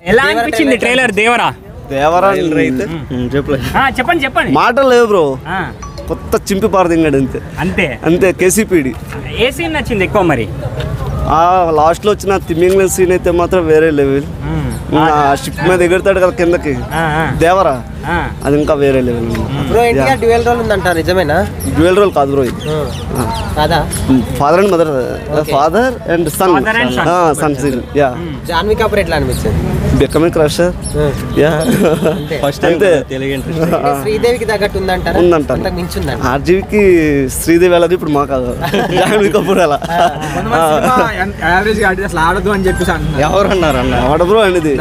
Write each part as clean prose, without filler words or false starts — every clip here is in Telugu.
ఎలా అనిపించింది ట్రైలర్ దేవరా? చెప్పండి చెప్పండి. మాటలు లేవు బ్రో, కొత్త చింపి పారదింగాడు అంతే అంతే అంతే. కేసీపీడి ఏ సీన్ నచ్చింది ఎక్కువ మరి? లాస్ట్ లో వచ్చిన తిమ్మింగ్ల సీన్ అయితే మాత్రం వేరే లెవెల్. షిప్ మీద ఎగురుతాడు కదా కిందకి దేవరా, అది ఇంకా వేరే లెవెల్. డ్యూయల్ రోల్ ఉందంట, నిజమేనా? డ్యూయల్ రోల్ కాదు బ్రో, ఇది father and mother, father and son son scene. Yeah Janhvi Kapoor ఎట్లా అనిపించింది? Becoming crusher. యా ఫస్ట్ అంతే. శ్రీదేవికి తగ్గట్టు ఉందంటారా? ఉందంట. ఆర్జీవికి శ్రీదేవి వెళ్ళదు, ఇప్పుడు మా కాదు జాన్వీ కపూర్ అలా. ఆడదు అని చెప్పేసి ఎవరు అన్నారు అన్న? ఆడ బ్రో అనేది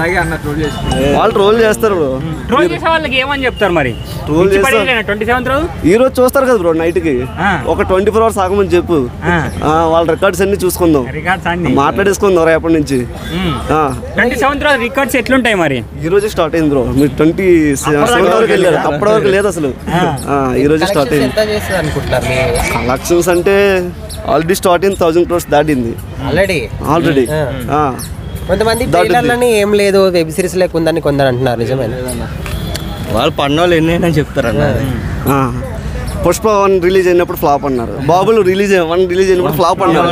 వాళ్ళు ట్రోల్ చేస్తారు బ్రో. ట్రోల్ చేసే వాళ్ళకి ఏమని చెప్తారు మరి? ట్రోల్ చేస్తారు 27th రోజు ఈ రోజు చూస్తారు కదా బ్రో, నైట్ కి ఒక 24 hours ఆగమని చెప్పు. వాళ్ళ రికార్డ్స్ అన్ని చూసుకుందాం, మాట్లాడేసుకుందాం రేపటి నుంచి. 27th రోజు రికార్డ్స్ ఎట్లుంటాయి మరి? ఈ రోజు స్టార్ట్ అయింది బ్రో, మీరు 27 వరకు వెళ్ళారు, అప్పటి వరకు లేదు అసలు. ఈ రోజు స్టార్ట్ అయింది. కలెక్షన్స్ అంటే ఆల్రెడీ స్టార్ట్ అయింది, 1000 crores దాటింది ఆల్రెడీ. కొంతమంది ట్రైలర్లని ఏం లేదు, వెబ్ సిరీస్ లేకుందని కొందరు అంటున్నారు, నిజమేనా? వాళ్ళు పన్నోళ్ళు ఎన్ని చెప్తారన్న. పుష్ప 1 రిలీజ్ అయినప్పుడు ఫ్లాప్ అన్నారు, బాబులు 1 రిలీజ్ అయినప్పుడు ఫ్లాప్ అన్నారు,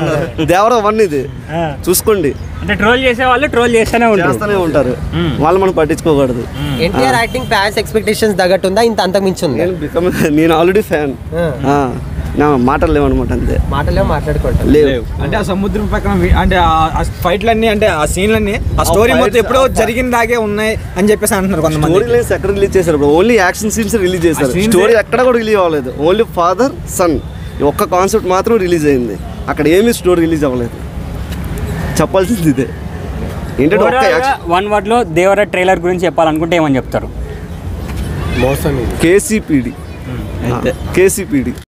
దేవరా 1 ఇది చూసుకోండి. అంటే ట్రోల్ చేసే వాళ్ళు ట్రోల్ చేస్తూనే ఉంటారు, వాళ్ళు మనం పట్టించుకోకూడదు. ఎన్టీఆర్ యాక్టింగ్ ఫ్యాన్స్ ఎక్స్పెక్టేషన్స్ తగ్గట్టుందా, ఇంత అంతకు మించి ఉంది? నేను ఆల్రెడీ ఫ్యాన్. మాటలు లేవన్నమాట, అంతే. మాటలేవు, మాట్లాడుకోవటం లేవు. అంటే ఆ సముద్రం పక్కన అంటే ఆ ఫైట్లన్నీ, అంటే ఆ సీన్లన్నీ, ఆ స్టోరీ మొత్తం ఎప్పుడో జరిగిన దాగే ఉన్నాయి అని చెప్పేసి అంటున్నారు కొంతమంది. స్టోరీ లైన్స్ ఎక్కడ రిలీజ్ చేశారు? ఓన్లీ యాక్షన్ సీన్స్ రిలీజ్ చేశారు, స్టోరీ ఎక్కడ కూడా రిలీజ్ అవ్వలేదు. ఓన్లీ ఫాదర్ సన్ ఒక్క కాన్సెప్ట్ మాత్రం రిలీజ్ అయింది, అక్కడ ఏమీ స్టోరీ రిలీజ్ అవ్వలేదు. చెప్పాల్సింది ఇదే. ఏంటంటే 1 word లో దేవరా ట్రైలర్ గురించి చెప్పాలనుకుంటే ఏమని చెప్తారు? మోసం. కేసీపీడి.